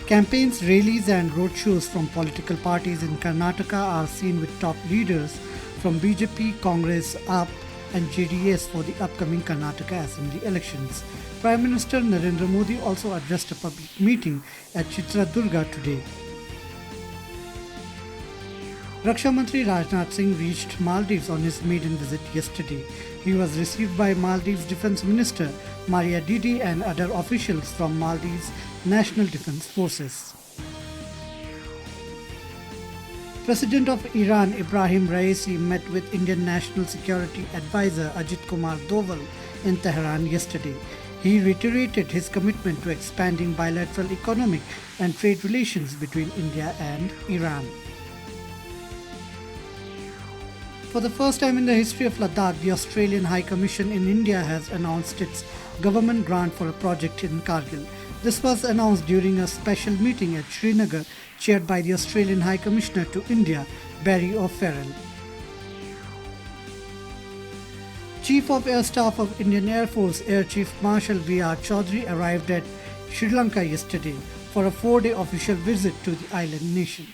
Campaigns, rallies, and roadshows from political parties in Karnataka are seen with top leaders from BJP, Congress, AAP, and JDS for the upcoming Karnataka Assembly elections. Prime Minister Narendra Modi also addressed a public meeting at Chitradurga today. Raksha Mantri Rajnath Singh reached Maldives on his maiden visit yesterday. He was received by Maldives Defence Minister Maria Didi and other officials from Maldives National Defence Forces. President of Iran Ibrahim Raisi met with Indian National Security Advisor Ajit Kumar Doval in Tehran yesterday. He reiterated his commitment to expanding bilateral economic and trade relations between India and Iran. For the first time in the history of Ladakh, the Australian High Commission in India has announced its government grant for a project in Kargil. This was announced during a special meeting at Srinagar, chaired by the Australian High Commissioner to India, Barry O'Farrell. Chief of Air Staff of Indian Air Force Air Chief Marshal V.R. Chaudhary arrived at Sri Lanka yesterday for a 4-day official visit to the island nation.